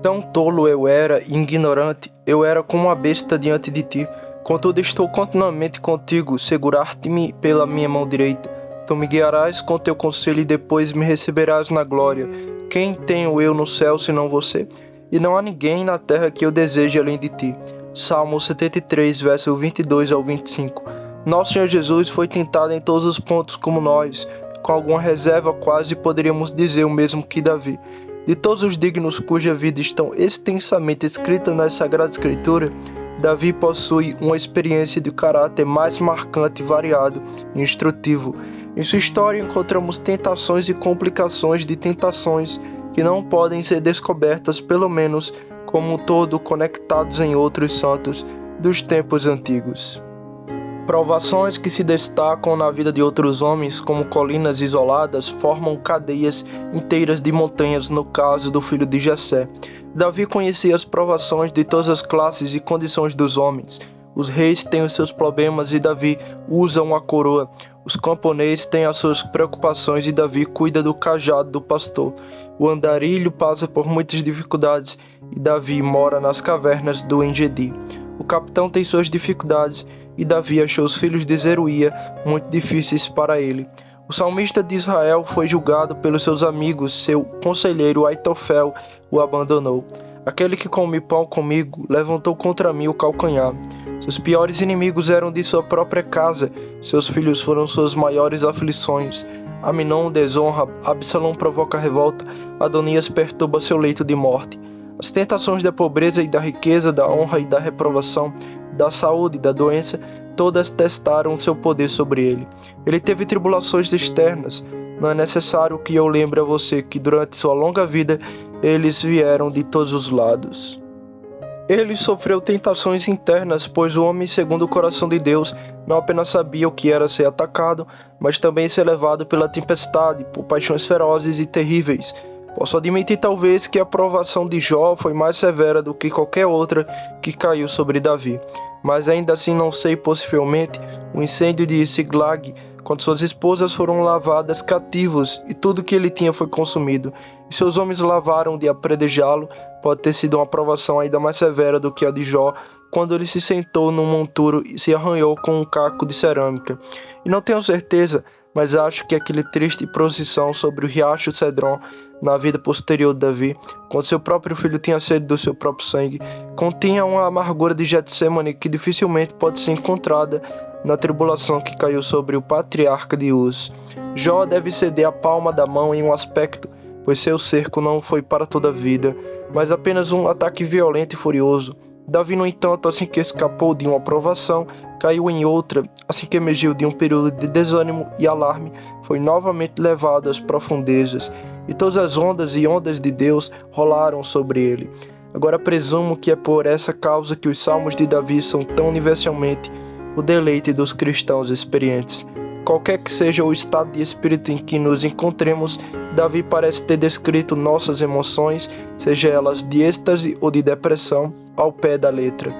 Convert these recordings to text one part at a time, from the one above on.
Tão tolo eu era e ignorante, eu era como uma besta diante de ti. Contudo estou continuamente contigo, segurar-te-me pela minha mão direita. Tu me guiarás com teu conselho e depois me receberás na glória. Quem tenho eu no céu senão você? E não há ninguém na terra que eu deseje além de ti. Salmo 73, verso 22 ao 25. Nosso Senhor Jesus foi tentado em todos os pontos como nós, com alguma reserva quase poderíamos dizer o mesmo que Davi. De todos os dignos cuja vida estão extensamente escrita na Sagrada Escritura, Davi possui uma experiência de caráter mais marcante, variado e instrutivo. Em sua história encontramos tentações e complicações de tentações que não podem ser descobertas, pelo menos como um todo, conectados em outros santos dos tempos antigos. Provações que se destacam na vida de outros homens, como colinas isoladas, formam cadeias inteiras de montanhas no caso do filho de Jessé. Davi conhecia as provações de todas as classes e condições dos homens. Os reis têm os seus problemas e Davi usa uma coroa. Os camponeses têm as suas preocupações e Davi cuida do cajado do pastor. O andarilho passa por muitas dificuldades e Davi mora nas cavernas do Engedi. O capitão tem suas dificuldades e Davi achou os filhos de Zeruia muito difíceis para ele. O salmista de Israel foi julgado pelos seus amigos, seu conselheiro Aitofel o abandonou. Aquele que come pão comigo levantou contra mim o calcanhar. Seus piores inimigos eram de sua própria casa, seus filhos foram suas maiores aflições. Aminon desonra, Absalão provoca revolta, Adonias perturba seu leito de morte. As tentações da pobreza e da riqueza, da honra e da reprovação, da saúde e da doença, todas testaram seu poder sobre ele. Ele teve tribulações externas. Não é necessário que eu lembre a você que durante sua longa vida eles vieram de todos os lados. Ele sofreu tentações internas, pois o homem segundo o coração de Deus não apenas sabia o que era ser atacado, mas também ser levado pela tempestade, por paixões ferozes e terríveis. Posso admitir talvez que a provação de Jó foi mais severa do que qualquer outra que caiu sobre Davi, mas ainda assim não sei, possivelmente, o incêndio de Siglag, quando suas esposas foram lavadas cativos e tudo que ele tinha foi consumido, e seus homens lavaram de apredejá-lo, pode ter sido uma provação ainda mais severa do que a de Jó, quando ele se sentou num monturo e se arranhou com um caco de cerâmica. E não tenho certeza, mas acho que aquele triste procissão sobre o riacho Cedron, na vida posterior de Davi, quando seu próprio filho tinha sede do seu próprio sangue, continha uma amargura de Getsemane que dificilmente pode ser encontrada na tribulação que caiu sobre o patriarca de Uz. Jó deve ceder a palma da mão em um aspecto, pois seu cerco não foi para toda a vida, mas apenas um ataque violento e furioso. Davi, no entanto, assim que escapou de uma provação, caiu em outra, assim que emergiu de um período de desânimo e alarme, foi novamente levado às profundezas, e todas as ondas e ondas de Deus rolaram sobre ele. Agora presumo que é por essa causa que os salmos de Davi são tão universalmente o deleite dos cristãos experientes. Qualquer que seja o estado de espírito em que nos encontremos, Davi parece ter descrito nossas emoções, seja elas de êxtase ou de depressão, ao pé da letra.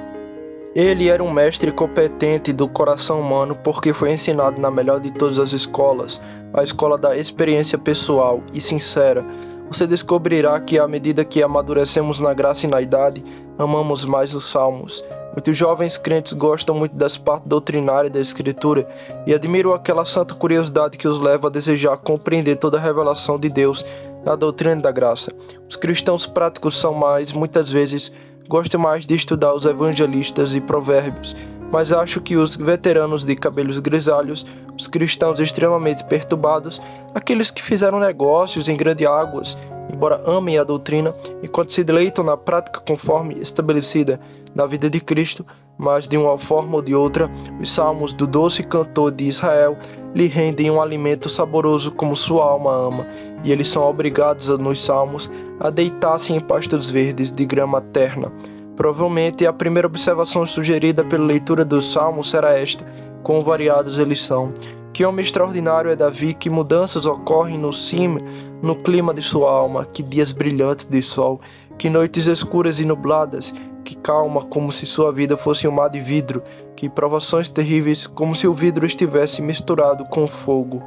Ele era um mestre competente do coração humano porque foi ensinado na melhor de todas as escolas, a escola da experiência pessoal e sincera. Você descobrirá que à medida que amadurecemos na graça e na idade, amamos mais os salmos. Muitos jovens crentes gostam muito das partes doutrinárias da Escritura e admiram aquela santa curiosidade que os leva a desejar compreender toda a revelação de Deus na doutrina da graça. Os cristãos práticos são muitas vezes, gostam mais de estudar os evangelistas e provérbios, mas acho que os veteranos de cabelos grisalhos, os cristãos extremamente perturbados, aqueles que fizeram negócios em grandes águas, embora amem a doutrina, enquanto se deleitam na prática conforme estabelecida na vida de Cristo, mas de uma forma ou de outra, os salmos do doce cantor de Israel lhe rendem um alimento saboroso como sua alma ama, e eles são obrigados nos salmos a deitar-se em pastos verdes de grama terna. Provavelmente a primeira observação sugerida pela leitura dos salmos será esta: quão variados eles são. Que homem extraordinário é Davi, que mudanças ocorrem no clima de sua alma, que dias brilhantes de sol, que noites escuras e nubladas, que calma como se sua vida fosse um mar de vidro, que provações terríveis como se o vidro estivesse misturado com fogo.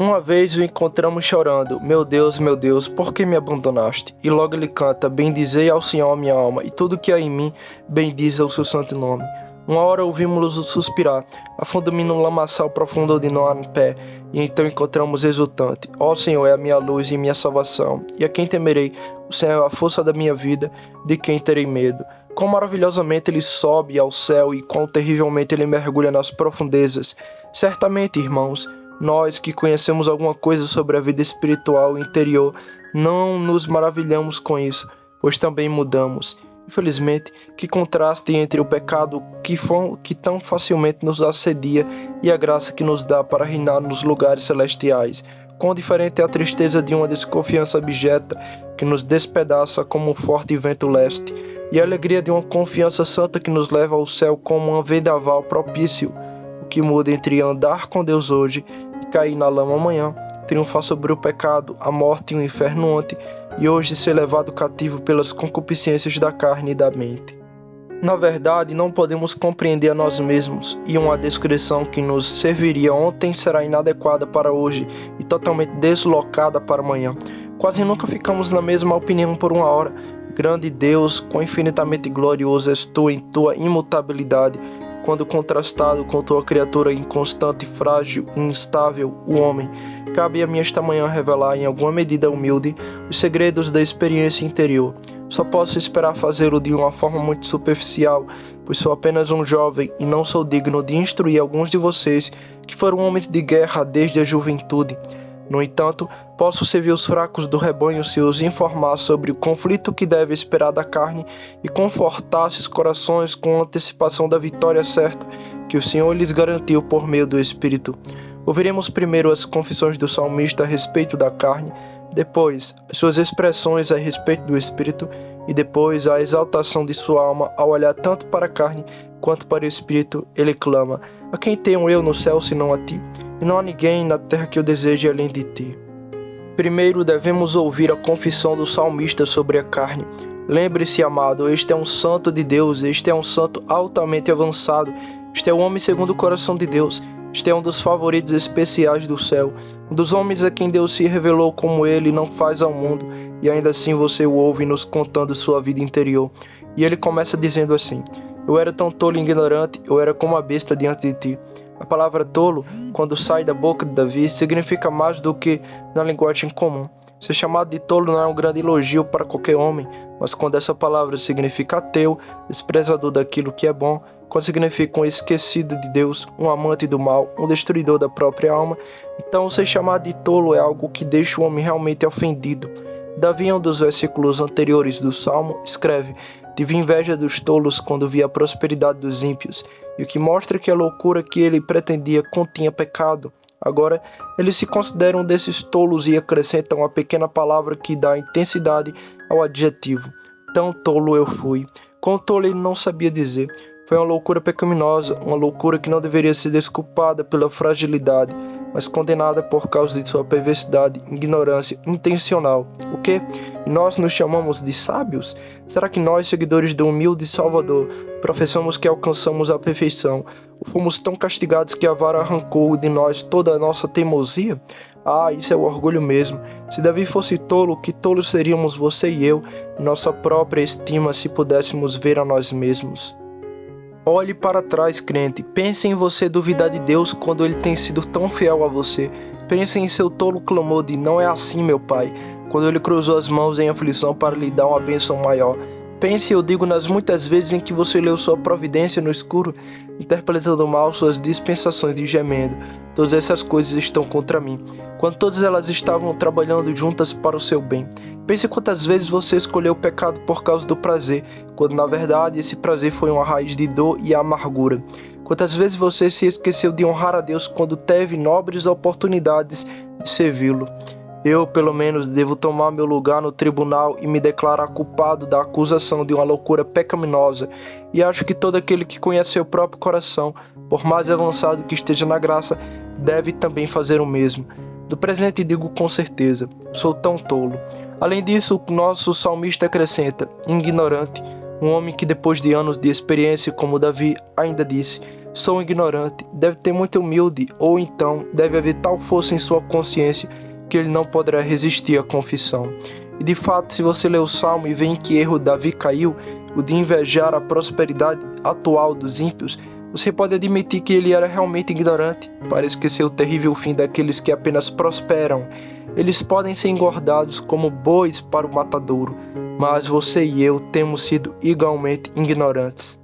Uma vez o encontramos chorando, meu Deus, por que me abandonaste? E logo ele canta, bendizei ao Senhor minha alma, e tudo que há em mim, bendize ao seu santo nome. Uma hora ouvimos-lo suspirar, afundo-me num lamaçal profundo onde não há pé, e então encontramos exultante, ó Senhor é a minha luz e minha salvação, e a quem temerei? O Senhor é a força da minha vida, de quem terei medo? Quão maravilhosamente ele sobe ao céu e quão terrivelmente ele mergulha nas profundezas. Certamente, irmãos, nós que conhecemos alguma coisa sobre a vida espiritual interior, não nos maravilhamos com isso, pois também mudamos. Infelizmente, que contraste entre o pecado que tão facilmente nos assedia e a graça que nos dá para reinar nos lugares celestiais. Quão diferente é a tristeza de uma desconfiança abjeta que nos despedaça como um forte vento leste, e a alegria de uma confiança santa que nos leva ao céu como um vendaval propício. O que muda entre andar com Deus hoje e cair na lama amanhã, triunfar sobre o pecado, a morte e o inferno ontem, e hoje ser levado cativo pelas concupiscências da carne e da mente. Na verdade, não podemos compreender a nós mesmos, e uma descrição que nos serviria ontem será inadequada para hoje e totalmente deslocada para amanhã. Quase nunca ficamos na mesma opinião por uma hora. Grande Deus, quão infinitamente glorioso és tu em tua imutabilidade, quando contrastado com tua criatura inconstante, frágil e instável, o homem. Cabe a mim esta manhã revelar em alguma medida humilde os segredos da experiência interior. Só posso esperar fazê-lo de uma forma muito superficial, pois sou apenas um jovem e não sou digno de instruir alguns de vocês que foram homens de guerra desde a juventude. No entanto, posso servir os fracos do rebanho se os informar sobre o conflito que deve esperar da carne e confortar seus corações com a antecipação da vitória certa que o Senhor lhes garantiu por meio do Espírito. Ouviremos primeiro as confissões do salmista a respeito da carne, depois as suas expressões a respeito do Espírito e depois a exaltação de sua alma ao olhar tanto para a carne quanto para o Espírito. Ele clama, a quem tenho eu no céu senão a ti? E não há ninguém na terra que eu deseje além de ti. Primeiro devemos ouvir a confissão do salmista sobre a carne. Lembre-se, amado, este é um santo de Deus, este é um santo altamente avançado, este é o homem segundo o coração de Deus, este é um dos favoritos especiais do céu, um dos homens a quem Deus se revelou como ele não faz ao mundo, e ainda assim você o ouve nos contando sua vida interior. E ele começa dizendo assim, eu era tão tolo e ignorante, eu era como a besta diante de ti. A palavra tolo, quando sai da boca de Davi, significa mais do que na linguagem comum. Ser chamado de tolo não é um grande elogio para qualquer homem, mas quando essa palavra significa ateu, desprezador daquilo que é bom, quando significa um esquecido de Deus, um amante do mal, um destruidor da própria alma, então ser chamado de tolo é algo que deixa o homem realmente ofendido. Davi, em um dos versículos anteriores do Salmo, escreve, tive inveja dos tolos quando vi a prosperidade dos ímpios, e o que mostra que a loucura que ele pretendia continha pecado. Agora, eles se consideram um desses tolos e acrescentam uma pequena palavra que dá intensidade ao adjetivo. Tão tolo eu fui. Quão tolo ele não sabia dizer. Foi uma loucura pecaminosa, uma loucura que não deveria ser desculpada pela fragilidade, mas condenada por causa de sua perversidade, ignorância intencional. O quê? E nós nos chamamos de sábios? Será que nós, seguidores do humilde Salvador, professamos que alcançamos a perfeição, ou fomos tão castigados que a vara arrancou de nós toda a nossa teimosia? Ah, isso é o orgulho mesmo. Se Davi fosse tolo, que tolos seríamos você e eu, em nossa própria estima, se pudéssemos ver a nós mesmos. Olhe para trás, crente. Pense em você duvidar de Deus quando Ele tem sido tão fiel a você. Pense em seu tolo clamor de não é assim, meu Pai, quando Ele cruzou as mãos em aflição para lhe dar uma bênção maior. Pense, eu digo, nas muitas vezes em que você leu sua providência no escuro, interpretando mal suas dispensações de gemendo. Todas essas coisas estão contra mim, quando todas elas estavam trabalhando juntas para o seu bem. Pense quantas vezes você escolheu o pecado por causa do prazer, quando na verdade esse prazer foi uma raiz de dor e amargura. Quantas vezes você se esqueceu de honrar a Deus quando teve nobres oportunidades de servi-lo. Eu, pelo menos, devo tomar meu lugar no tribunal e me declarar culpado da acusação de uma loucura pecaminosa, e acho que todo aquele que conhece seu próprio coração, por mais avançado que esteja na graça, deve também fazer o mesmo. Do presente digo com certeza, sou tão tolo. Além disso, o nosso salmista acrescenta, ignorante, um homem que depois de anos de experiência como Davi ainda disse, Sou ignorante. Deve ter muito humilde, ou então deve haver tal força em sua consciência que ele não poderá resistir à confissão. E de fato, se você lê o Salmo e vê em que erro Davi caiu, o de invejar a prosperidade atual dos ímpios, você pode admitir que ele era realmente ignorante para esquecer o terrível fim daqueles que apenas prosperam. Eles podem ser engordados como bois para o matadouro, mas você e eu temos sido igualmente ignorantes.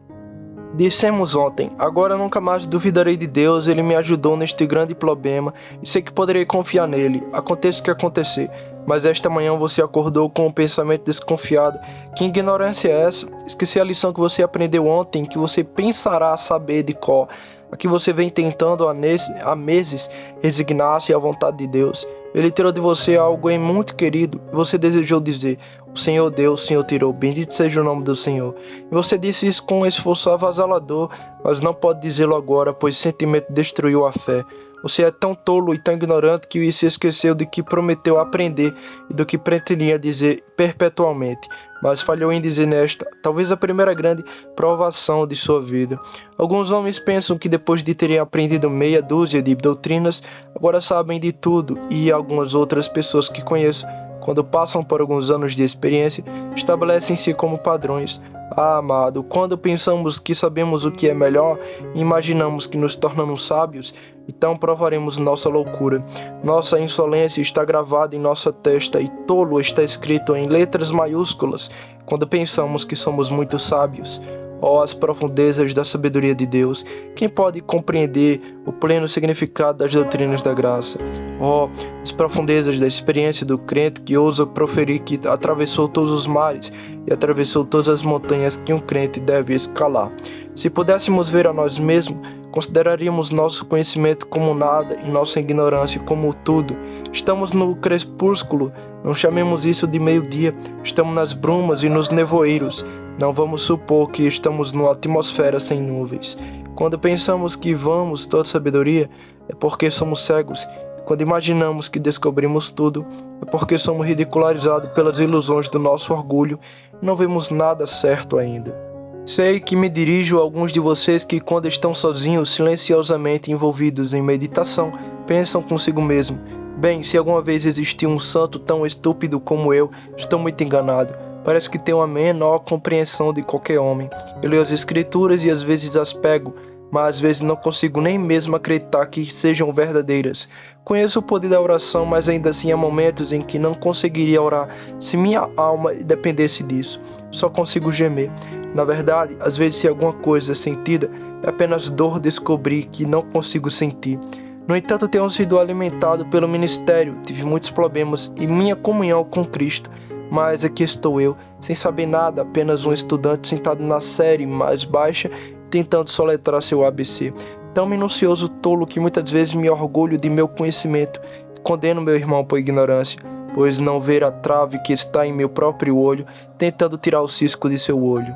Dissemos ontem, agora nunca mais duvidarei de Deus, Ele me ajudou neste grande problema e sei que poderei confiar nele, aconteça o que acontecer. Mas esta manhã você acordou com um pensamento desconfiado. Que ignorância é essa? Esqueci a lição que você aprendeu ontem, que você pensará saber de cor, a que você vem tentando há meses resignar-se à vontade de Deus. Ele tirou de você algo muito querido e você desejou dizer: o Senhor deu, o Senhor tirou, bendito seja o nome do Senhor. E você disse isso com um esforço avassalador, mas não pode dizê-lo agora, pois o sentimento destruiu a fé. Você é tão tolo e tão ignorante que se esqueceu de que prometeu aprender e do que pretendia dizer perpetuamente, mas falhou em dizer nesta, talvez a primeira grande provação de sua vida. Alguns homens pensam que depois de terem aprendido meia dúzia de doutrinas, agora sabem de tudo, e algumas outras pessoas que conheço, quando passam por alguns anos de experiência, estabelecem-se como padrões. Ah, amado, quando pensamos que sabemos o que é melhor e imaginamos que nos tornamos sábios, então provaremos nossa loucura. Nossa insolência está gravada em nossa testa e tolo está escrito em letras maiúsculas quando pensamos que somos muito sábios. Ó, as profundezas da sabedoria de Deus! Quem pode compreender o pleno significado das doutrinas da graça? Ó, as profundezas da experiência do crente que ousa proferir que atravessou todos os mares e atravessou todas as montanhas que um crente deve escalar. Se pudéssemos ver a nós mesmos, consideraríamos nosso conhecimento como nada e nossa ignorância como tudo. Estamos no crepúsculo, não chamemos isso de meio-dia. Estamos nas brumas e nos nevoeiros. Não vamos supor que estamos numa atmosfera sem nuvens. Quando pensamos que vamos toda sabedoria, é porque somos cegos. Quando imaginamos que descobrimos tudo, é porque somos ridicularizados pelas ilusões do nosso orgulho e não vemos nada certo ainda. Sei que me dirijo a alguns de vocês que, quando estão sozinhos, silenciosamente envolvidos em meditação, pensam consigo mesmo: bem, se alguma vez existiu um santo tão estúpido como eu, estou muito enganado. Parece que tenho a menor compreensão de qualquer homem. Eu leio as escrituras e às vezes as pego, mas às vezes não consigo nem mesmo acreditar que sejam verdadeiras. Conheço o poder da oração, mas ainda assim há momentos em que não conseguiria orar se minha alma dependesse disso. Só consigo gemer. Na verdade, às vezes se alguma coisa é sentida, é apenas dor descobrir que não consigo sentir. No entanto, tenho sido alimentado pelo ministério, tive muitos problemas e minha comunhão com Cristo. Mas aqui estou eu, sem saber nada, apenas um estudante sentado na série mais baixa, tentando soletrar seu ABC. Tão minucioso tolo que muitas vezes me orgulho de meu conhecimento e condeno meu irmão por ignorância, pois não ver a trave que está em meu próprio olho, tentando tirar o cisco de seu olho.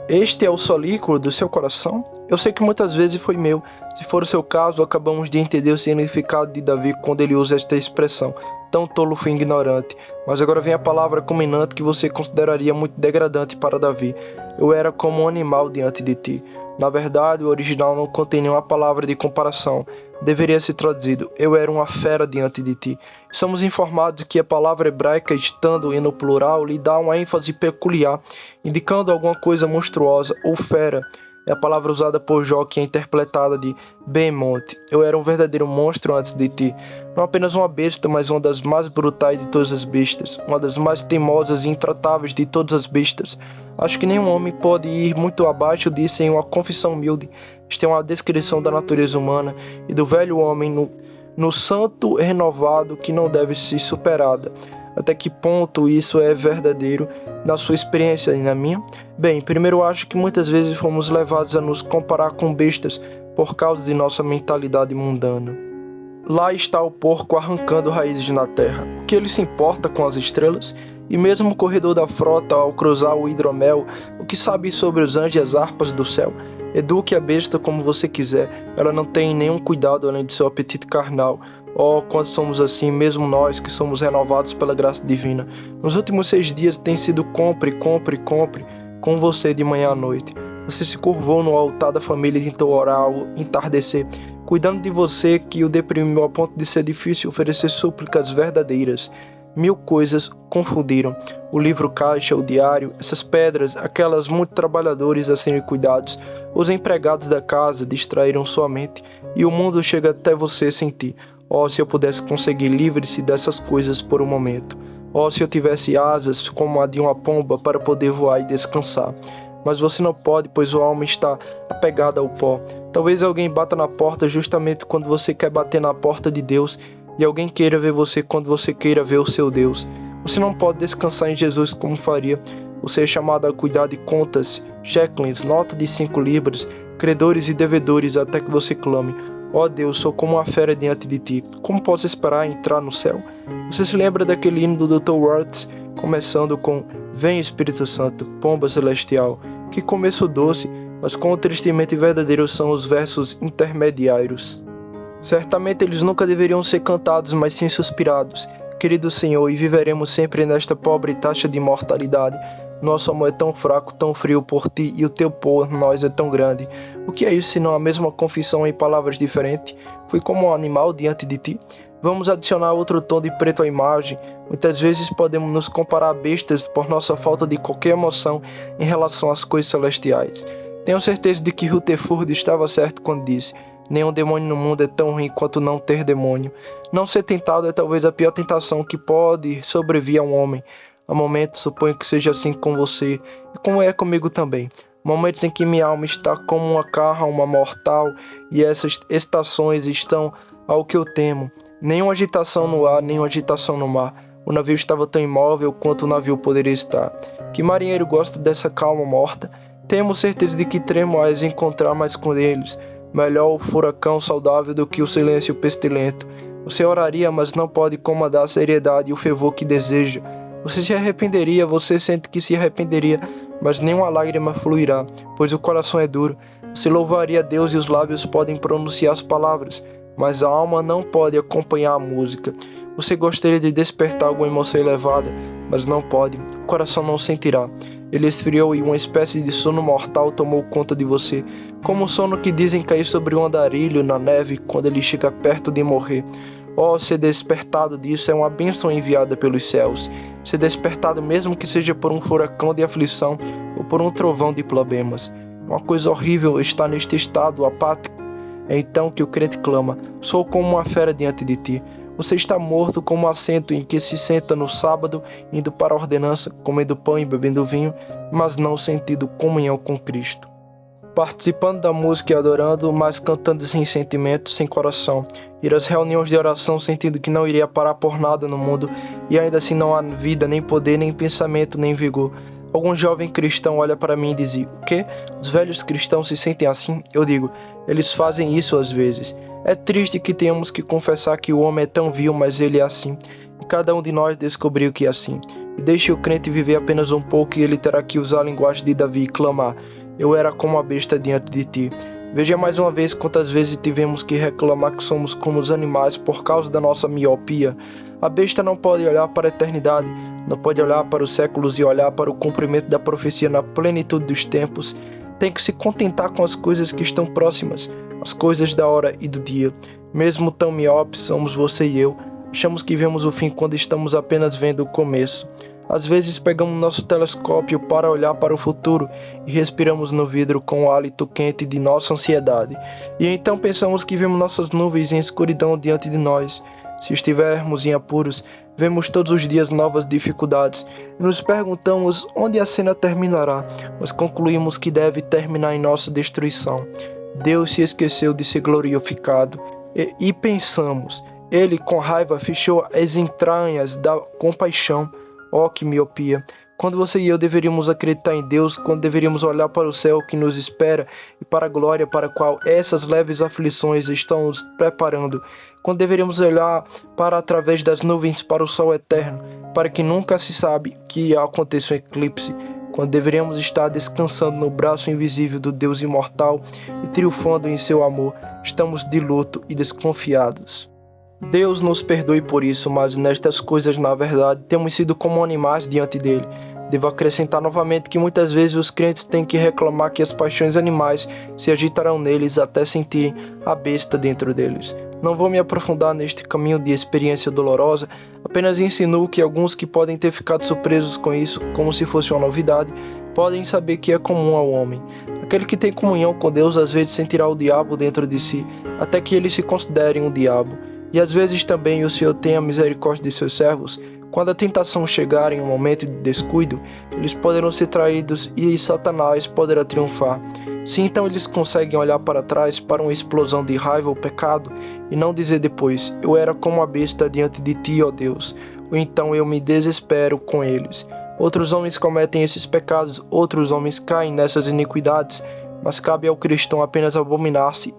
Este é o solículo do seu coração? Eu sei que muitas vezes foi meu. Se for o seu caso, acabamos de entender o significado de Davi quando ele usa esta expressão. Tão tolo fui ignorante. Mas agora vem a palavra culminante que você consideraria muito degradante para Davi. Eu era como um animal diante de ti. Na verdade, o original não contém nenhuma palavra de comparação. Deveria ser traduzido: eu era uma fera diante de ti. Somos informados que a palavra hebraica, estando no plural, lhe dá uma ênfase peculiar, indicando alguma coisa monstruosa ou fera. É a palavra usada por Jó, que é interpretada de Behemoth. Eu era um verdadeiro monstro antes de ti. Não apenas uma besta, mas uma das mais brutais de todas as bestas. Uma das mais teimosas e intratáveis de todas as bestas. Acho que nenhum homem pode ir muito abaixo disso em uma confissão humilde. Esta é uma descrição da natureza humana e do velho homem no santo renovado que não deve ser superada. Até que ponto isso é verdadeiro na sua experiência e na minha? Bem, primeiro acho que muitas vezes fomos levados a nos comparar com bestas por causa de nossa mentalidade mundana. Lá está o porco arrancando raízes na terra. O que ele se importa com as estrelas? E mesmo o corredor da frota, ao cruzar o hidromel, o que sabe sobre os anjos e as harpas do céu? Eduque a besta como você quiser, ela não tem nenhum cuidado além de seu apetite carnal. Oh, quando somos assim, mesmo nós que somos renovados pela graça divina. Nos últimos 6 dias tem sido compre com você de manhã à noite. Você se curvou no altar da família e tentou orar ao entardecer, cuidando de você que o deprimiu a ponto de ser difícil oferecer súplicas verdadeiras. 1000 coisas confundiram. O livro caixa, o diário, essas pedras, aquelas muito trabalhadores a serem cuidados, os empregados da casa distraíram sua mente e o mundo chega até você sem ti. Oh, se eu pudesse conseguir livre-se dessas coisas por um momento. Oh, se eu tivesse asas como a de uma pomba para poder voar e descansar. Mas você não pode, pois a alma está apegada ao pó. Talvez alguém bata na porta justamente quando você quer bater na porta de Deus, e alguém queira ver você quando você queira ver o seu Deus. Você não pode descansar em Jesus como faria. Você é chamado a cuidar de contas, checklists, nota de 5 libras, credores e devedores até que você clame: ó Deus, sou como uma fera diante de ti. Como posso esperar entrar no céu? Você se lembra daquele hino do Dr. Watts, começando com Vem Espírito Santo, pomba celestial? Que começo doce, mas quão tristemente verdadeiros são os versos intermediários. Certamente eles nunca deveriam ser cantados, mas sim suspirados. Querido Senhor, e viveremos sempre nesta pobre taxa de mortalidade. Nosso amor é tão fraco, tão frio por ti, e o teu por nós é tão grande. O que é isso senão a mesma confissão em palavras diferentes? Fui como um animal diante de ti. Vamos adicionar outro tom de preto à imagem. Muitas vezes podemos nos comparar a bestas por nossa falta de qualquer emoção em relação às coisas celestiais. Tenho certeza de que Rutherford estava certo quando disse: nenhum demônio no mundo é tão ruim quanto não ter demônio. Não ser tentado é talvez a pior tentação que pode sobrevir a um homem. Há momentos, suponho que seja assim com você, e como é comigo também. Momentos em que minha alma está como uma carra mortal, e essas estações estão ao que eu temo. Nenhuma agitação no ar, nenhuma agitação no mar. O navio estava tão imóvel quanto o navio poderia estar. Que marinheiro gosta dessa calma morta? Temos certeza de que tremo a encontrar mais com eles. Melhor o furacão saudável do que o silêncio pestilento. Você oraria, mas não pode comandar a seriedade e o fervor que deseja. Você se arrependeria, você sente que se arrependeria, mas nenhuma lágrima fluirá, pois o coração é duro. Você louvaria a Deus e os lábios podem pronunciar as palavras, mas a alma não pode acompanhar a música. Você gostaria de despertar alguma emoção elevada, mas não pode. O coração não sentirá. Ele esfriou e uma espécie de sono mortal tomou conta de você, como o sono que dizem cair sobre um andarilho na neve quando ele chega perto de morrer. Oh, ser despertado disso é uma bênção enviada pelos céus. Ser despertado mesmo que seja por um furacão de aflição ou por um trovão de problemas. Uma coisa horrível estar neste estado apático. É então que o crente clama: sou como uma fera diante de ti. Você está morto como um assento em que se senta no sábado, indo para a ordenança, comendo pão e bebendo vinho, mas não sentindo comunhão com Cristo. Participando da música e adorando, mas cantando sem sentimento, sem coração. Ir às reuniões de oração sentindo que não iria parar por nada no mundo, e ainda assim não há vida, nem poder, nem pensamento, nem vigor. Algum jovem cristão olha para mim e diz: o quê? Os velhos cristãos se sentem assim? Eu digo: eles fazem isso às vezes. É triste que tenhamos que confessar que o homem é tão vil, mas ele é assim. E cada um de nós descobriu que é assim. E deixe o crente viver apenas um pouco e ele terá que usar a linguagem de Davi e clamar: eu era como a besta diante de ti. Veja mais uma vez quantas vezes tivemos que reclamar que somos como os animais por causa da nossa miopia. A besta não pode olhar para a eternidade, não pode olhar para os séculos e olhar para o cumprimento da profecia na plenitude dos tempos. Tem que se contentar com as coisas que estão próximas, as coisas da hora e do dia. Mesmo tão miopes somos você e eu. Achamos que vemos o fim quando estamos apenas vendo o começo. Às vezes pegamos nosso telescópio para olhar para o futuro e respiramos no vidro com o hálito quente de nossa ansiedade. E então pensamos que vemos nossas nuvens em escuridão diante de nós. Se estivermos em apuros, vemos todos os dias novas dificuldades e nos perguntamos onde a cena terminará, mas concluímos que deve terminar em nossa destruição. Deus se esqueceu de ser glorificado e pensamos: ele com raiva fechou as entranhas da compaixão. Oh, que miopia! Quando você e eu deveríamos acreditar em Deus, quando deveríamos olhar para o céu que nos espera e para a glória para a qual essas leves aflições estão nos preparando, quando deveríamos olhar para através das nuvens para o sol eterno, para que nunca se sabe que aconteça um eclipse, quando deveríamos estar descansando no braço invisível do Deus imortal e triunfando em seu amor, estamos de luto e desconfiados. Deus nos perdoe por isso, mas nestas coisas, na verdade, temos sido como animais diante dele. Devo acrescentar novamente que muitas vezes os crentes têm que reclamar que as paixões animais se agitarão neles até sentirem a besta dentro deles. Não vou me aprofundar neste caminho de experiência dolorosa, apenas insinuo que alguns que podem ter ficado surpresos com isso, como se fosse uma novidade, podem saber que é comum ao homem. Aquele que tem comunhão com Deus às vezes sentirá o diabo dentro de si, até que eles se considerem um diabo. E às vezes também o Senhor tem a misericórdia de seus servos. Quando a tentação chegar em um momento de descuido, eles poderão ser traídos e Satanás poderá triunfar. Se então eles conseguem olhar para trás para uma explosão de raiva ou pecado e não dizer depois, eu era como a besta diante de ti, ó Deus, ou então eu me desespero com eles. Outros homens cometem esses pecados, outros homens caem nessas iniquidades, mas cabe ao cristão apenas abominar-se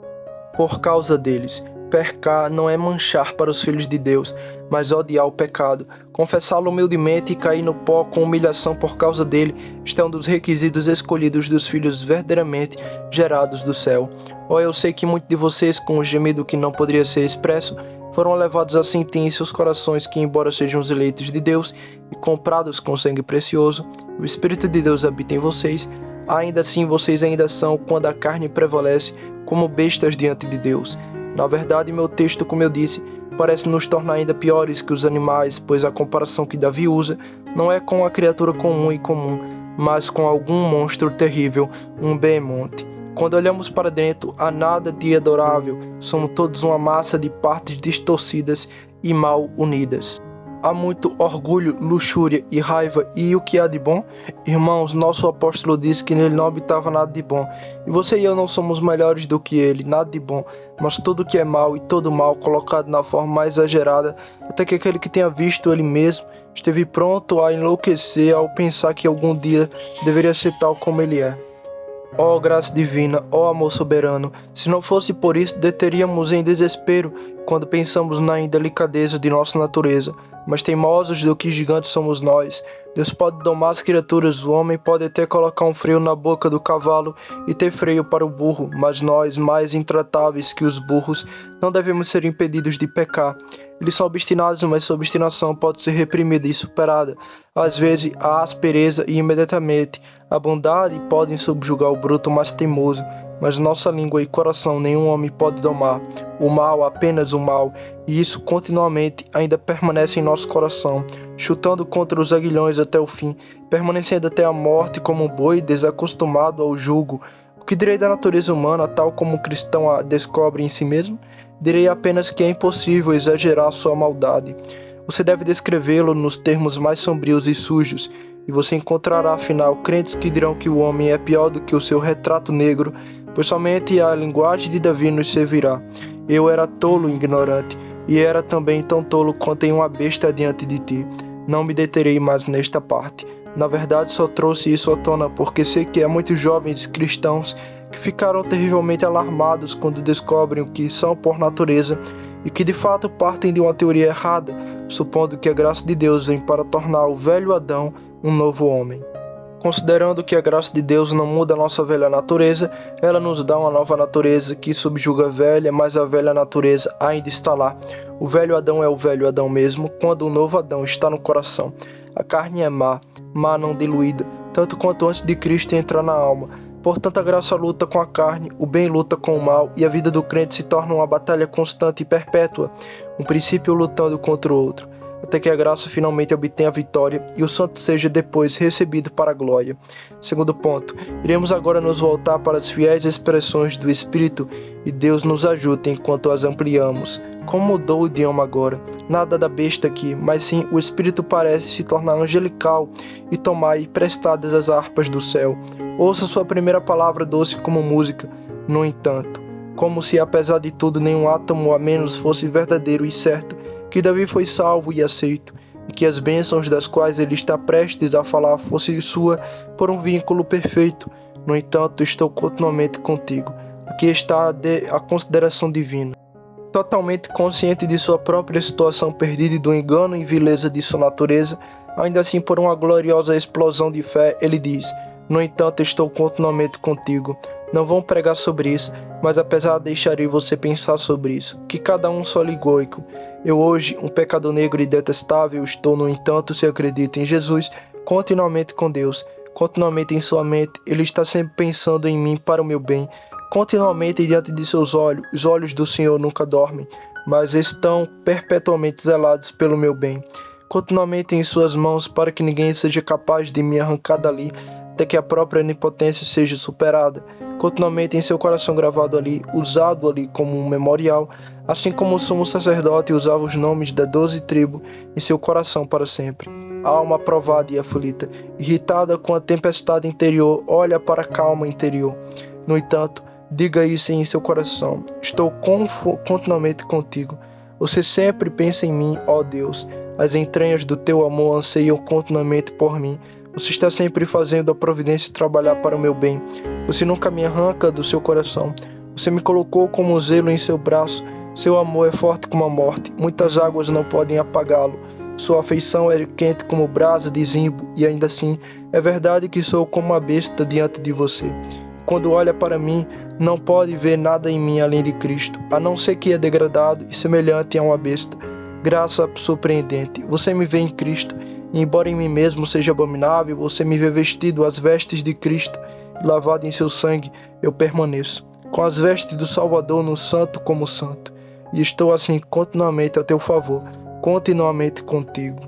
por causa deles. Pecar não é manchar para os filhos de Deus, mas odiar o pecado. Confessá-lo humildemente e cair no pó com humilhação por causa dele está um dos requisitos escolhidos dos filhos verdadeiramente gerados do céu. Eu sei que muitos de vocês, com um gemido que não poderia ser expresso, foram levados a sentir em seus corações que, embora sejam os eleitos de Deus e comprados com sangue precioso, o Espírito de Deus habita em vocês. Ainda assim, vocês ainda são, quando a carne prevalece, como bestas diante de Deus. Na verdade, meu texto, como eu disse, parece nos tornar ainda piores que os animais, pois a comparação que Davi usa não é com a criatura comum e comum, mas com algum monstro terrível, um behemonte. Quando olhamos para dentro, há nada de adorável, somos todos uma massa de partes distorcidas e mal unidas. Há muito orgulho, luxúria e raiva, e o que há de bom? Irmãos, nosso apóstolo disse que nele não habitava nada de bom, e você e eu não somos melhores do que ele, nada de bom, mas tudo que é mal e todo mal colocado na forma mais exagerada, até que aquele que tenha visto ele mesmo esteve pronto a enlouquecer ao pensar que algum dia deveria ser tal como ele é. Ó graça divina, ó amor soberano, se não fosse por isso, deteríamos em desespero quando pensamos na indelicadeza de nossa natureza, mas teimosos do que gigantes somos nós. Deus pode domar as criaturas, o homem pode até colocar um freio na boca do cavalo e ter freio para o burro, mas nós, mais intratáveis que os burros, não devemos ser impedidos de pecar. Eles são obstinados, mas sua obstinação pode ser reprimida e superada. Às vezes, a aspereza e imediatamente a bondade podem subjugar o bruto mais teimoso, mas nossa língua e coração nenhum homem pode domar. O mal, apenas o mal, e isso continuamente ainda permanece em nosso coração, chutando contra os aguilhões até o fim, permanecendo até a morte como um boi desacostumado ao jugo. O que direi da natureza humana, tal como o cristão a descobre em si mesmo? Direi apenas que é impossível exagerar sua maldade. Você deve descrevê-lo nos termos mais sombrios e sujos, e você encontrará afinal crentes que dirão que o homem é pior do que o seu retrato negro, pois somente a linguagem de Davi nos servirá. Eu era tolo e ignorante, e era também tão tolo quanto em uma besta diante de ti. Não me deterei mais nesta parte. Na verdade, só trouxe isso à tona porque sei que há muitos jovens cristãos que ficaram terrivelmente alarmados quando descobrem o que são por natureza e que de fato partem de uma teoria errada, supondo que a graça de Deus vem para tornar o velho Adão um novo homem. Considerando que a graça de Deus não muda a nossa velha natureza, ela nos dá uma nova natureza que subjuga a velha, mas a velha natureza ainda está lá. O velho Adão é o velho Adão mesmo, quando o novo Adão está no coração. A carne é má não diluída, tanto quanto antes de Cristo entrar na alma. Portanto, a graça luta com a carne, o bem luta com o mal, e a vida do crente se torna uma batalha constante e perpétua, um princípio lutando contra o outro, até que a graça finalmente obtenha a vitória e o santo seja depois recebido para a glória. Segundo ponto, iremos agora nos voltar para as fiéis expressões do Espírito e Deus nos ajude enquanto as ampliamos. Como mudou o idioma agora? Nada da besta aqui, mas sim o Espírito parece se tornar angelical e tomar emprestadas as harpas do céu. Ouça sua primeira palavra doce como música, no entanto, como se apesar de tudo nenhum átomo a menos fosse verdadeiro e certo, que Davi foi salvo e aceito, e que as bênçãos das quais ele está prestes a falar fosse sua por um vínculo perfeito. No entanto, estou continuamente contigo. Aqui está a consideração divina. Totalmente consciente de sua própria situação perdida e do engano e vileza de sua natureza, ainda assim por uma gloriosa explosão de fé, ele diz: No entanto, estou continuamente contigo. Não vão pregar sobre isso, mas apesar deixarei você pensar sobre isso, que cada um só egoico. Eu hoje, um pecador negro e detestável, estou, no entanto, se acredito em Jesus, continuamente com Deus, continuamente em sua mente, Ele está sempre pensando em mim para o meu bem, continuamente diante de seus olhos, os olhos do Senhor nunca dormem, mas estão perpetuamente zelados pelo meu bem, continuamente em suas mãos para que ninguém seja capaz de me arrancar dali, até que a própria onipotência seja superada, continuamente em seu coração gravado ali, usado ali como um memorial, assim como o sumo sacerdote usava os nomes das 12 tribos em seu coração para sempre. A alma aprovada e aflita, irritada com a tempestade interior, olha para a calma interior. No entanto, diga isso em seu coração: estou continuamente contigo. Você sempre pensa em mim, ó Deus. As entranhas do teu amor anseiam continuamente por mim. Você está sempre fazendo a providência trabalhar para o meu bem. Você nunca me arranca do seu coração. Você me colocou como um zelo em seu braço. Seu amor é forte como a morte. Muitas águas não podem apagá-lo. Sua afeição é quente como brasa de zimbo. E ainda assim, é verdade que sou como uma besta diante de você. Quando olha para mim, não pode ver nada em mim além de Cristo, a não ser que é degradado e semelhante a uma besta. Graça surpreendente. Você me vê em Cristo. E embora em mim mesmo seja abominável, você me vê vestido as vestes de Cristo, lavado em seu sangue, eu permaneço, com as vestes do Salvador no santo como santo, e estou assim continuamente a teu favor, continuamente contigo.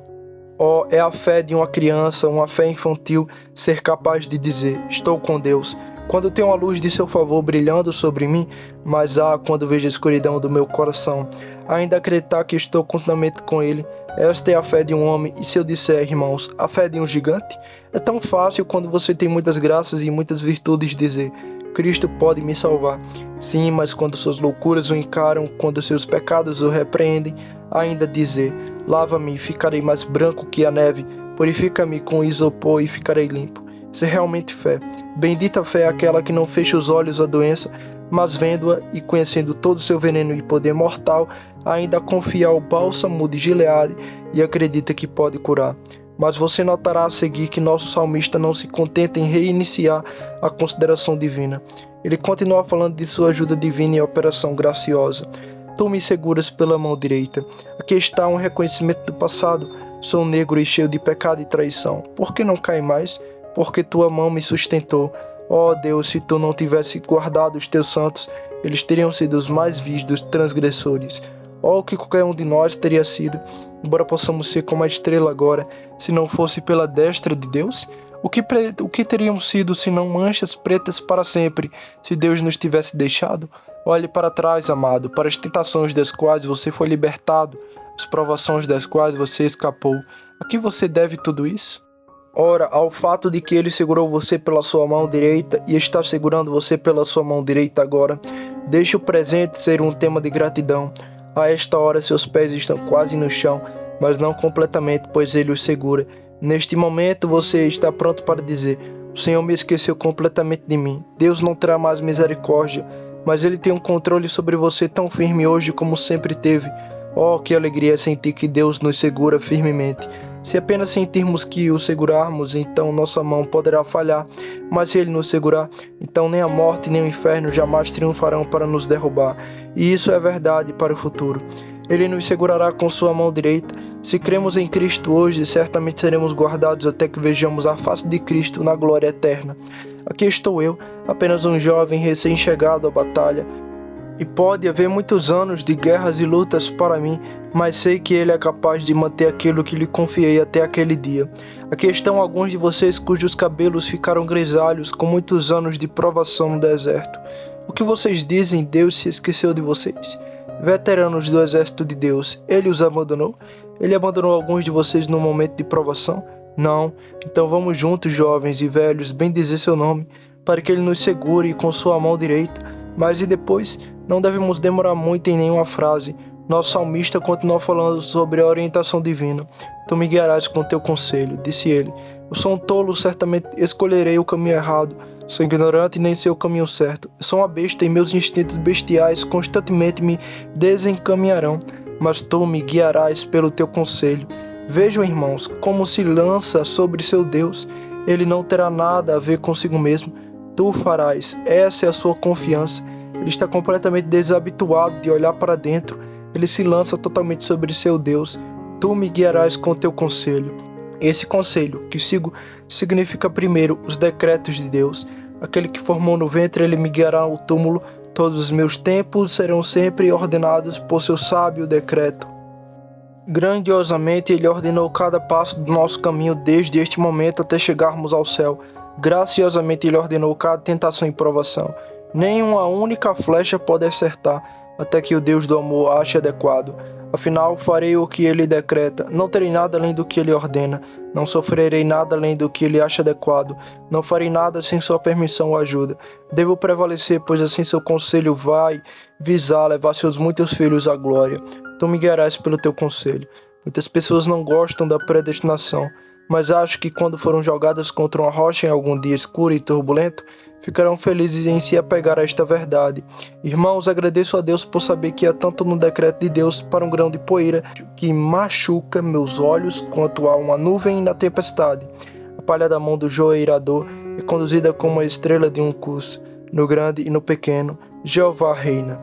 Oh, é a fé de uma criança, uma fé infantil, ser capaz de dizer, estou com Deus, quando tenho a luz de seu favor brilhando sobre mim, mas quando vejo a escuridão do meu coração, ainda acreditar que estou continuamente com Ele. Esta é a fé de um homem, e se eu disser, irmãos, a fé de um gigante? É tão fácil quando você tem muitas graças e muitas virtudes dizer, Cristo pode me salvar. Sim, mas quando suas loucuras o encaram, quando seus pecados o repreendem, ainda dizer, lava-me e ficarei mais branco que a neve, purifica-me com isopor e ficarei limpo. Isso é realmente fé. Bendita fé é aquela que não fecha os olhos à doença, mas vendo-a e conhecendo todo o seu veneno e poder mortal, ainda confia ao bálsamo de Gileade e acredita que pode curar. Mas você notará a seguir que nosso salmista não se contenta em reiniciar a consideração divina. Ele continua falando de sua ajuda divina e operação graciosa. Tu me seguras pela mão direita. Aqui está um reconhecimento do passado. Sou negro e cheio de pecado e traição. Por que não cai mais? Porque tua mão me sustentou. Ó Deus, se tu não tivesse guardado os teus santos, eles teriam sido os mais vis dos transgressores. Ó, o que qualquer um de nós teria sido, embora possamos ser como a estrela agora, se não fosse pela destra de Deus? O que teríamos sido se não manchas pretas para sempre, se Deus nos tivesse deixado? Olhe para trás, amado, para as tentações das quais você foi libertado, as provações das quais você escapou. A que você deve tudo isso? Ora, ao fato de que ele segurou você pela sua mão direita e está segurando você pela sua mão direita agora, deixe o presente ser um tema de gratidão. A esta hora seus pés estão quase no chão, mas não completamente, pois ele os segura. Neste momento você está pronto para dizer, o Senhor me esqueceu completamente de mim. Deus não terá mais misericórdia, mas Ele tem um controle sobre você tão firme hoje como sempre teve. Oh, que alegria sentir que Deus nos segura firmemente. Se apenas sentirmos que o segurarmos, então nossa mão poderá falhar, mas se Ele nos segurar, então nem a morte nem o inferno jamais triunfarão para nos derrubar. E isso é verdade para o futuro. Ele nos segurará com sua mão direita. Se cremos em Cristo hoje, certamente seremos guardados até que vejamos a face de Cristo na glória eterna. Aqui estou eu, apenas um jovem recém-chegado à batalha. E pode haver muitos anos de guerras e lutas para mim, mas sei que Ele é capaz de manter aquilo que lhe confiei até aquele dia. Aqui estão alguns de vocês cujos cabelos ficaram grisalhos com muitos anos de provação no deserto. O que vocês dizem? Deus se esqueceu de vocês? Veteranos do exército de Deus, Ele os abandonou? Ele abandonou alguns de vocês no momento de provação? Não. Então vamos juntos, jovens e velhos, bendizer seu nome, para que Ele nos segure com sua mão direita. Mas e depois? Não devemos demorar muito em nenhuma frase. Nosso salmista continuou falando sobre a orientação divina. Tu me guiarás com teu conselho, disse ele. Eu sou um tolo, certamente escolherei o caminho errado. Sou ignorante e nem sei o caminho certo. Eu sou uma besta e meus instintos bestiais constantemente me desencaminharão. Mas tu me guiarás pelo teu conselho. Vejam, irmãos, como se lança sobre seu Deus. ele não terá nada a ver consigo mesmo. Tu o farás, essa é a sua confiança. Ele está completamente desabituado de olhar para dentro. Ele se lança totalmente sobre seu Deus. Tu me guiarás com teu conselho. Esse conselho que sigo significa primeiro os decretos de Deus. Aquele que formou no ventre, ele me guiará ao túmulo. Todos os meus tempos serão sempre ordenados por seu sábio decreto. Grandiosamente ele ordenou cada passo do nosso caminho desde este momento até chegarmos ao céu. Graciosamente ele ordenou cada tentação e provação. Nem uma única flecha pode acertar, até que o Deus do amor ache adequado. Afinal, farei o que ele decreta, não terei nada além do que ele ordena, não sofrerei nada além do que ele acha adequado, não farei nada sem sua permissão ou ajuda. Devo prevalecer, pois assim seu conselho vai visar levar seus muitos filhos à glória. Tu me guiarás pelo teu conselho. Muitas pessoas não gostam da predestinação, mas acho que quando foram jogadas contra uma rocha em algum dia escuro e turbulento, ficarão felizes em se apegar a esta verdade. Irmãos, agradeço a Deus por saber que há tanto no decreto de Deus para um grão de poeira que machuca meus olhos quanto há uma nuvem na tempestade. A palha da mão do joeirador é conduzida como a estrela de um curso. No grande e no pequeno, Jeová reina.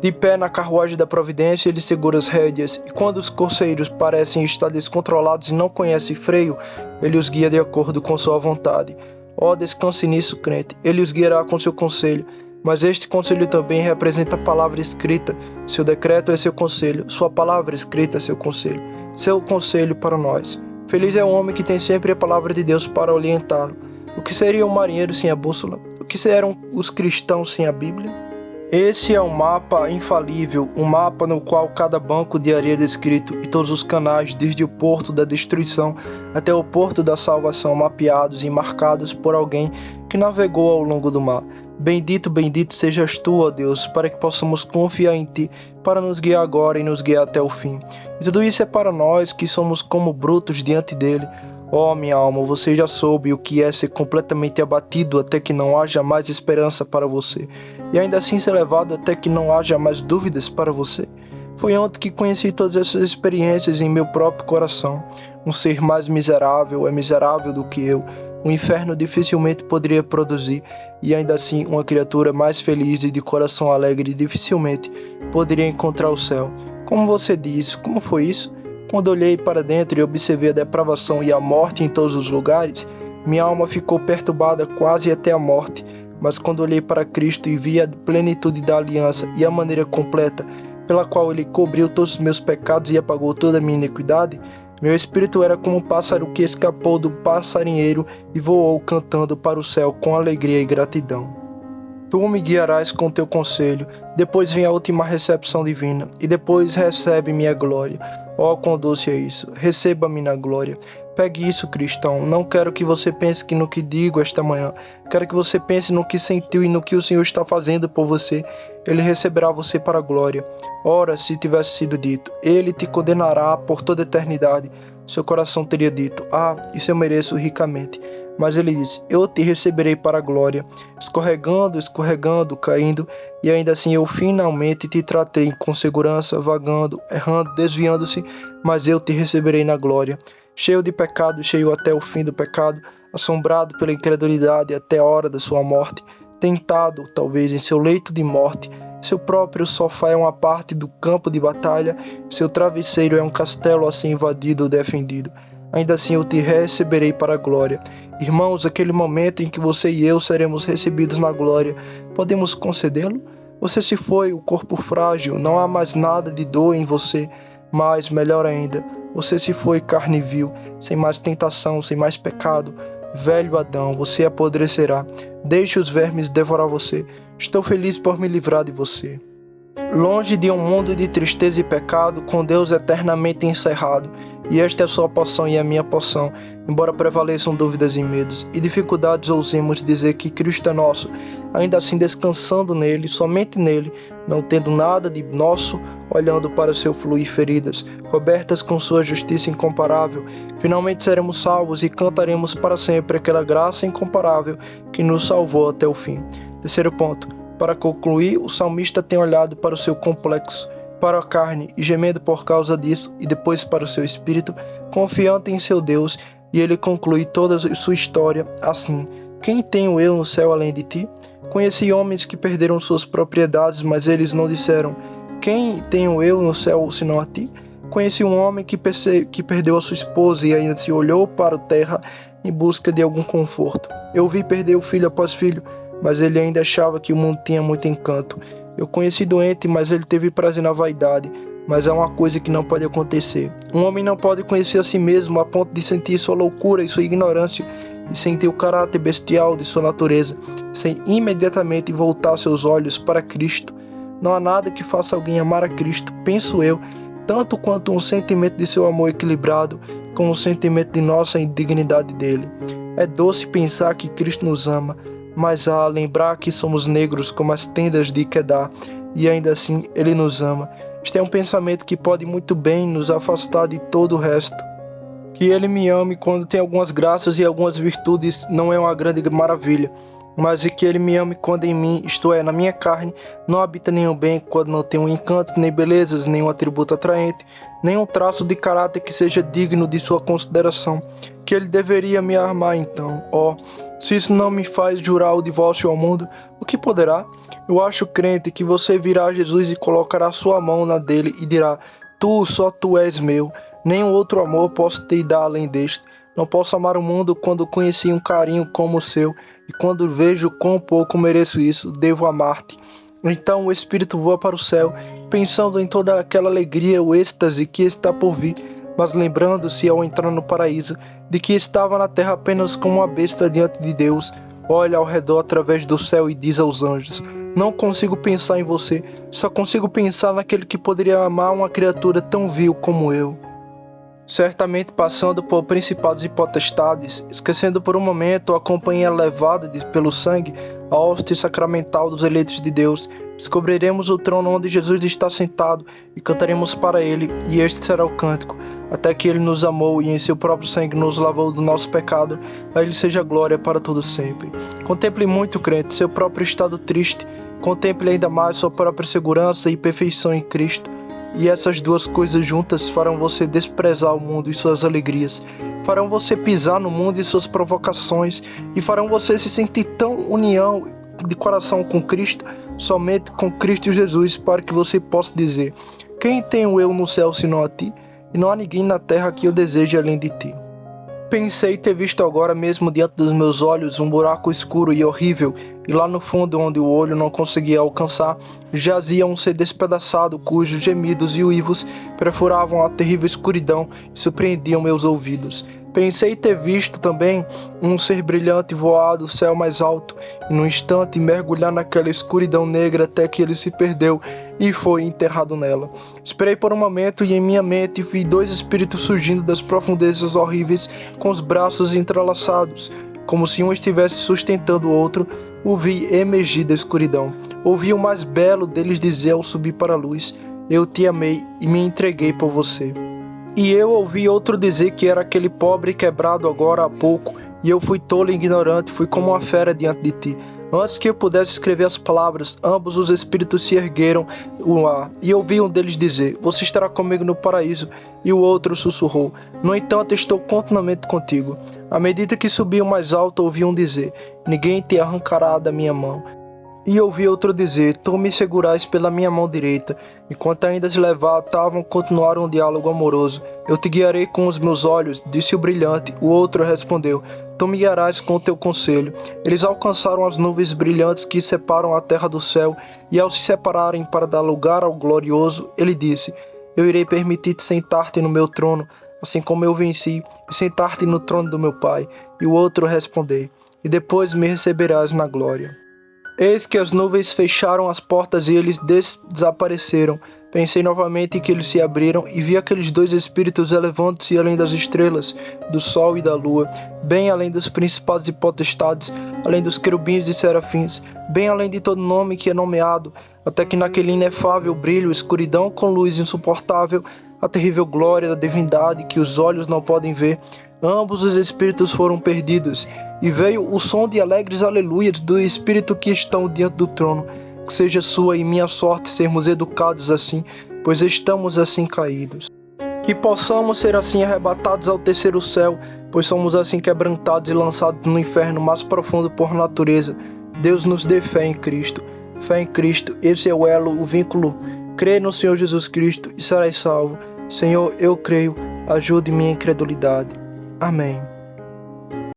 De pé na carruagem da providência, ele segura as rédeas, e quando os corceiros parecem estar descontrolados e não conhecem freio, ele os guia de acordo com sua vontade. Ó, descanse nisso, crente. Ele os guiará com seu conselho. Mas este conselho também representa a palavra escrita. Seu decreto é seu conselho. Sua palavra escrita é seu conselho. Seu conselho para nós. Feliz é o homem que tem sempre a palavra de Deus para orientá-lo. O que seria um marinheiro sem a bússola? O que serão os cristãos sem a Bíblia? Esse é um mapa infalível, um mapa no qual cada banco de areia é descrito e todos os canais, desde o porto da destruição até o porto da salvação, mapeados e marcados por alguém que navegou ao longo do mar. Bendito, bendito sejas tu, ó Deus, para que possamos confiar em ti, para nos guiar agora e nos guiar até o fim. E tudo isso é para nós que somos como brutos diante dele. Ó minha alma, você já soube o que é ser completamente abatido até que não haja mais esperança para você, e ainda assim ser levado até que não haja mais dúvidas para você. Foi ontem que conheci todas essas experiências em meu próprio coração. Um ser mais miserável é miserável do que eu. O inferno dificilmente poderia produzir, e ainda assim uma criatura mais feliz e de coração alegre dificilmente poderia encontrar o céu. Como você diz, como foi isso? Quando olhei para dentro e observei a depravação e a morte em todos os lugares, minha alma ficou perturbada quase até a morte. Mas quando olhei para Cristo e vi a plenitude da aliança e a maneira completa pela qual Ele cobriu todos os meus pecados e apagou toda a minha iniquidade, meu espírito era como um pássaro que escapou do passarinheiro e voou cantando para o céu com alegria e gratidão. Tu me guiarás com teu conselho, depois vem a última recepção divina, e depois recebe minha glória. Ó, quão doce é isso! Receba-me na glória. Pegue isso, cristão. Não quero que você pense que no que digo esta manhã. Quero que você pense no que sentiu e no que o Senhor está fazendo por você. Ele receberá você para a glória. Ora, se tivesse sido dito, Ele te condenará por toda a eternidade. Seu coração teria dito, isso eu mereço ricamente. Mas ele disse, eu te receberei para a glória, escorregando, caindo, e ainda assim eu finalmente te tratei com segurança, vagando, errando, desviando-se, mas eu te receberei na glória. Cheio de pecado, cheio até o fim do pecado, assombrado pela incredulidade até a hora da sua morte, tentado, talvez, em seu leito de morte. Seu próprio sofá é uma parte do campo de batalha, seu travesseiro é um castelo a ser invadido ou defendido. Ainda assim eu te receberei para a glória. Irmãos, aquele momento em que você e eu seremos recebidos na glória, podemos concedê-lo? Você se foi, o corpo frágil, não há mais nada de dor em você, mas, melhor ainda, você se foi carne vil, sem mais tentação, sem mais pecado. Velho Adão, você apodrecerá. Deixe os vermes devorar você. Estou feliz por me livrar de você. Longe de um mundo de tristeza e pecado, com Deus eternamente encerrado. E esta é a sua porção e a minha porção, embora prevaleçam dúvidas e medos, e dificuldades ousemos dizer que Cristo é nosso, ainda assim descansando nele, somente nele, não tendo nada de nosso, olhando para seu fluir feridas, cobertas com sua justiça incomparável, finalmente seremos salvos e cantaremos para sempre aquela graça incomparável que nos salvou até o fim. Terceiro ponto. Para concluir, o salmista tem olhado para o seu complexo, para a carne, e gemendo por causa disso, e depois para o seu espírito, confiante em seu Deus, E ele conclui toda a sua história assim: quem tenho eu no céu além de ti? Conheci homens que perderam suas propriedades, mas eles não disseram: quem tenho eu no céu senão a ti? Conheci um homem que perdeu a sua esposa e ainda se olhou para a terra em busca de algum conforto. Eu vi perder o filho após filho, mas ele ainda achava que o mundo tinha muito encanto. Eu conheci doente, mas ele teve prazer na vaidade. Mas há uma coisa que não pode acontecer. Um homem não pode conhecer a si mesmo a ponto de sentir sua loucura e sua ignorância, de sentir o caráter bestial de sua natureza, sem imediatamente voltar seus olhos para Cristo. Não há nada que faça alguém amar a Cristo, penso eu, tanto quanto um sentimento de seu amor equilibrado com o sentimento de nossa indignidade dele. É doce pensar que Cristo nos ama, mas há lembrar que somos negros como as tendas de Quedar, e ainda assim Ele nos ama. Este é um pensamento que pode muito bem nos afastar de todo o resto. Que Ele me ame quando tem algumas graças e algumas virtudes não é uma grande maravilha, mas que Ele me ame quando em mim, isto é, na minha carne, não habita nenhum bem, quando não tem um encanto, nem belezas, nenhum atributo atraente, nenhum traço de caráter que seja digno de sua consideração. Que Ele deveria me amar então. Se isso não me faz jurar o divórcio ao mundo, o que poderá? Eu acho crente que você virá a Jesus e colocará sua mão na dele e dirá: só tu és meu, nenhum outro amor posso te dar além deste. Não posso amar o mundo quando conheci um carinho como o seu, e quando vejo quão pouco mereço isso, devo amar-te. Então o espírito voa para o céu, pensando em toda aquela alegria, o êxtase que está por vir, mas lembrando-se ao entrar no paraíso, de que estava na terra apenas como uma besta diante de Deus, olha ao redor através do céu e diz aos anjos: não consigo pensar em você, só consigo pensar naquele que poderia amar uma criatura tão vil como eu. Certamente passando por principados e potestades, esquecendo por um momento a companhia levada pelo sangue, a hóstia sacramental dos eleitos de Deus, descobriremos o trono onde Jesus está sentado e cantaremos para Ele, e este será o cântico: até que Ele nos amou e em seu próprio sangue nos lavou do nosso pecado, a Ele seja glória para todo sempre. Contemple muito, crente, seu próprio estado triste, contemple ainda mais sua própria segurança e perfeição em Cristo. E essas duas coisas juntas farão você desprezar o mundo e suas alegrias, farão você pisar no mundo e suas provocações, e farão você se sentir tão união de coração com Cristo, somente com Cristo Jesus, para que você possa dizer: quem tenho eu no céu senão a ti? E não há ninguém na terra que eu deseje além de ti. Pensei ter visto agora mesmo diante dos meus olhos um buraco escuro e horrível, e lá no fundo, onde o olho não conseguia alcançar, jazia um ser despedaçado, cujos gemidos e uivos perfuravam a terrível escuridão e surpreendiam meus ouvidos. Pensei ter visto também um ser brilhante voar do céu mais alto, e num instante mergulhar naquela escuridão negra até que ele se perdeu e foi enterrado nela. Esperei por um momento e em minha mente vi dois espíritos surgindo das profundezas horríveis com os braços entrelaçados, como se um estivesse sustentando o outro. O vi emergir da escuridão. Ouvi o mais belo deles dizer ao subir para a luz: eu te amei e me entreguei por você. E eu ouvi outro dizer que era aquele pobre quebrado agora há pouco, e eu fui tolo e ignorante, fui como uma fera diante de ti. Antes que eu pudesse escrever as palavras, ambos os espíritos se ergueram no ar, e ouvi um deles dizer: você estará comigo no paraíso, e o outro sussurrou: no entanto, estou continuamente contigo. À medida que subiam mais alto, ouvi um dizer: ninguém te arrancará da minha mão. E ouvi outro dizer: tu me segurais pela minha mão direita. Enquanto ainda se levantavam, continuaram um diálogo amoroso. Eu te guiarei com os meus olhos, disse o brilhante. O outro respondeu: tu me guiarás com o teu conselho. Eles alcançaram as nuvens brilhantes que separam a terra do céu, e ao se separarem para dar lugar ao glorioso, ele disse: eu irei permitir-te sentar-te no meu trono, assim como eu venci, e sentar-te no trono do meu Pai. E o outro respondeu: e depois me receberás na glória. Eis que as nuvens fecharam as portas e eles desapareceram. Pensei novamente que eles se abriram e vi aqueles dois espíritos elevando-se além das estrelas, do sol e da lua, bem além dos principados e potestades, além dos querubins e serafins, bem além de todo nome que é nomeado, até que naquele inefável brilho, escuridão com luz insuportável, a terrível glória da divindade que os olhos não podem ver, ambos os espíritos foram perdidos, e veio o som de alegres aleluias do espírito que estão diante do trono. Que seja sua e minha sorte sermos educados assim, pois estamos assim caídos. Que possamos ser assim arrebatados ao terceiro céu, pois somos assim quebrantados e lançados no inferno mais profundo por natureza. Deus nos dê fé em Cristo. Fé em Cristo, esse é o elo, o vínculo. Crê no Senhor Jesus Cristo e serás salvo. Senhor, eu creio, ajude minha incredulidade. Amém.